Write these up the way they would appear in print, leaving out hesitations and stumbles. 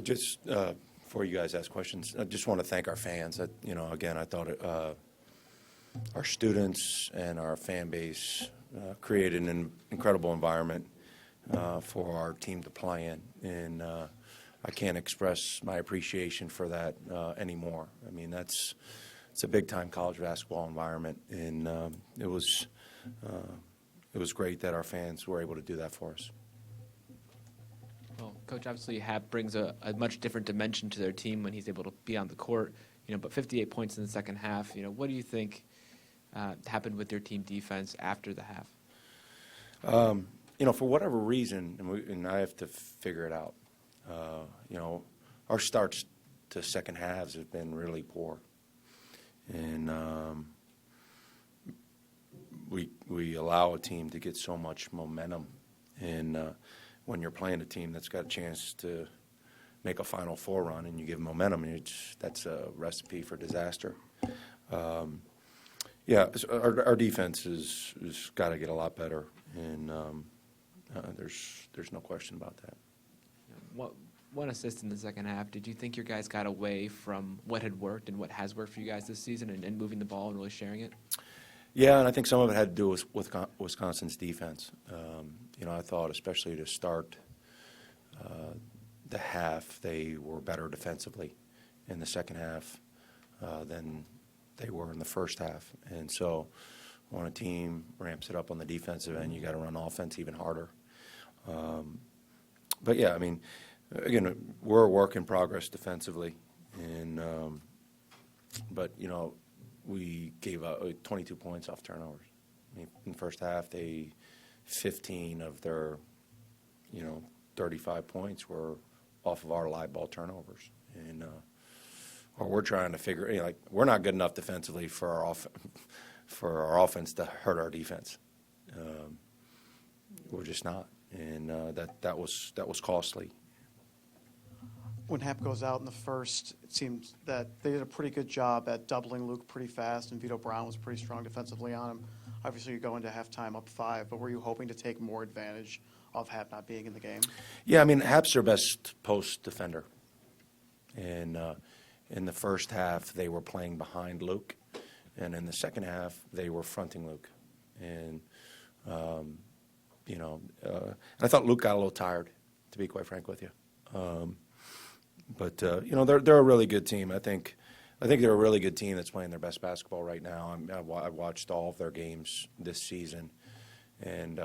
Just before you guys ask questions, I just want to thank our fans. Again, I thought our students and our fan base created an incredible environment for our team to play in, and I can't express my appreciation for that anymore. I mean, it's a big-time college basketball environment, and it was great that our fans were able to do that for us. Well, Coach, obviously Hap brings a much different dimension to their team when he's able to be on the court. But 58 points in the second half. What do you think happened with your team defense after the half? For whatever reason, and I have to figure it out. Our starts to second halves have been really poor, and we allow a team to get so much momentum, and when you're playing a team that's got a chance to make a Final Four run and you give momentum, that's a recipe for disaster. Our defense has got to get a lot better, and there's no question about that. One assist in the second half. Did you think your guys got away from what had worked and what has worked for you guys this season and moving the ball and really sharing it? Yeah, and I think some of it had to do with Wisconsin's defense. I thought especially to start the half, they were better defensively in the second half than they were in the first half. And so when a team ramps it up on the defensive end, you got to run offense even harder. Again, we're a work in progress defensively, and we gave up 22 points off turnovers. In the first half, 15 of their 35 points were off of our live ball turnovers, and we're trying to figure we're not good enough defensively for our offense to hurt our defense. We're just not, and that was costly. When Hap goes out in the first, it seems that they did a pretty good job at doubling Luke pretty fast, and Vito Brown was pretty strong defensively on him. Obviously, you go into halftime up 5, but were you hoping to take more advantage of Hap not being in the game? Yeah, I mean, Hap's their best post defender. And in the first half, they were playing behind Luke, and in the second half, they were fronting Luke. And, I thought Luke got a little tired, to be quite frank with you. But they're a really good team. I think they're a really good team that's playing their best basketball right now. I've watched all of their games this season, and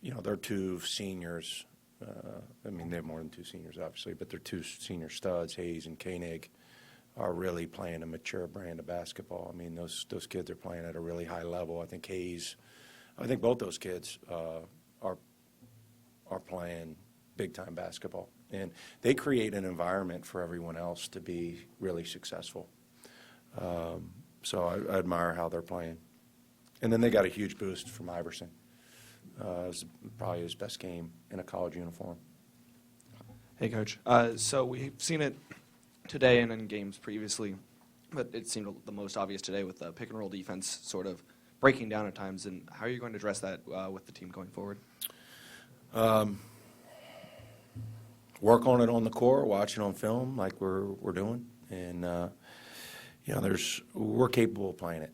they're two seniors. They have more than two seniors, obviously, but they're two senior studs, Hayes and Koenig, are really playing a mature brand of basketball. I mean, those kids are playing at a really high level. I think both those kids are playing big-time basketball. And they create an environment for everyone else to be really successful. So I admire how they're playing. And then they got a huge boost from Iverson. It was probably his best game in a college uniform. Hey, Coach. So we've seen it today and in games previously, but it seemed the most obvious today with the pick-and-roll defense sort of breaking down at times. And how are you going to address that with the team going forward? Work on it on the court, watch it on film like we're doing, and we're capable of playing it,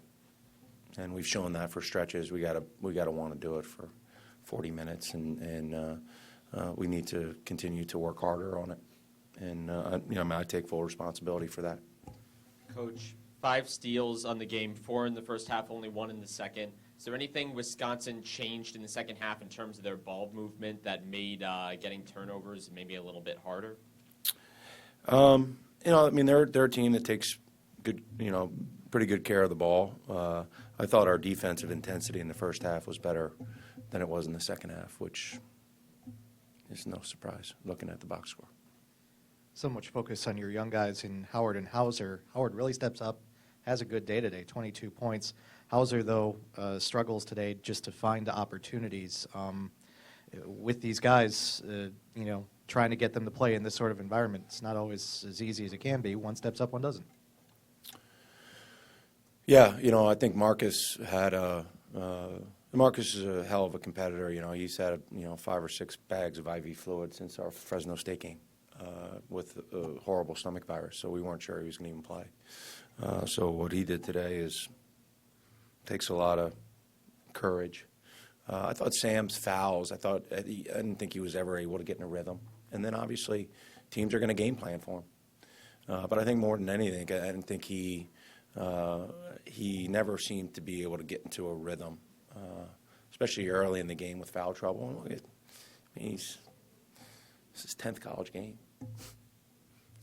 and we've shown that for stretches. We gotta want to do it for 40 minutes, and we need to continue to work harder on it, and I take full responsibility for that. Coach, 5 steals on the game, 4 in the first half, only 1 in the second. Is there anything Wisconsin changed in the second half in terms of their ball movement that made getting turnovers maybe a little bit harder? They're a team that takes pretty good care of the ball. I thought our defensive intensity in the first half was better than it was in the second half, which is no surprise looking at the box score. So much focus on your young guys in Howard and Hauser. Howard really steps up, has a good day today, 22 points. Hauser, though, struggles today just to find the opportunities. With these guys, trying to get them to play in this sort of environment, it's not always as easy as it can be. One steps up, one doesn't. Yeah, I think Marcus Marcus is a hell of a competitor. He's had 5 or 6 bags of IV fluid since our Fresno State game. with a horrible stomach virus, so we weren't sure he was going to even play. So what he did today takes a lot of courage. I thought Sam's fouls, I didn't think he was ever able to get in a rhythm. And then obviously teams are going to game plan for him. But I think more than anything, I didn't think he never seemed to be able to get into a rhythm, especially early in the game with foul trouble. This is his 10th college game.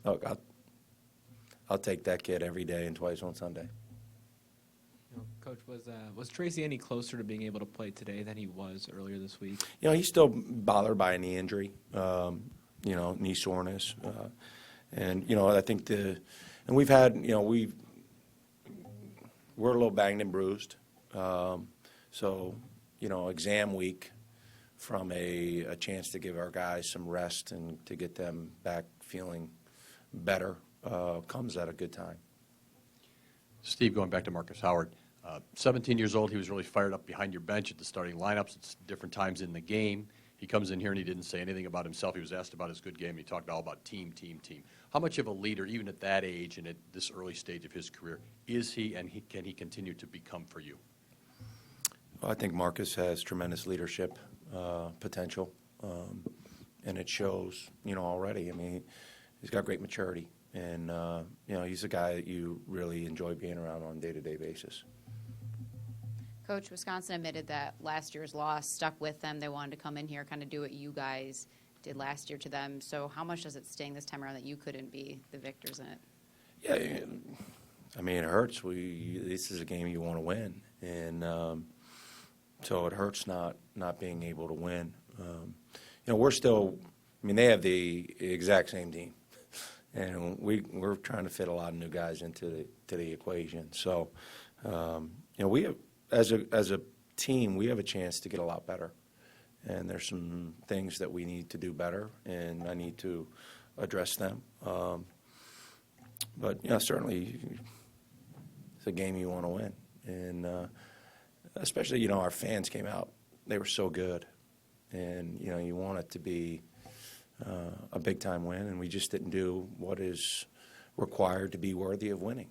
Look, I'll take that kid every day and twice on Sunday. Coach, was Tracy any closer to being able to play today than he was earlier this week? He's still bothered by a knee injury, knee soreness. And I think we've had, we're a little banged and bruised. So, exam week from a chance to give our guys some rest and to get them back feeling better comes at a good time. Steve, going back to Marcus Howard, 17 years old, he was really fired up behind your bench at the starting lineups at different times in the game. He comes in here and he didn't say anything about himself. He was asked about his good game. He talked all about team. How much of a leader, even at that age and at this early stage of his career, is he, and can he continue to become for you? Well, I think Marcus has tremendous leadership potential, and it shows, already. I mean, he's got great maturity, and, he's a guy that you really enjoy being around on a day-to-day basis. Coach, Wisconsin admitted that last year's loss stuck with them. They wanted to come in here, kind of do what you guys did last year to them. So how much does it sting this time around that you couldn't be the victors in it? Yeah, I mean, it hurts. This is a game you want to win, and so it hurts not being able to win. We're still. I mean, they have the exact same team, and we're trying to fit a lot of new guys into the equation. So, we have. As a team, we have a chance to get a lot better, and there's some things that we need to do better, and I need to address them. But certainly, it's a game you want to win, and especially our fans came out; they were so good, and you want it to be a big time win, and we just didn't do what is required to be worthy of winning.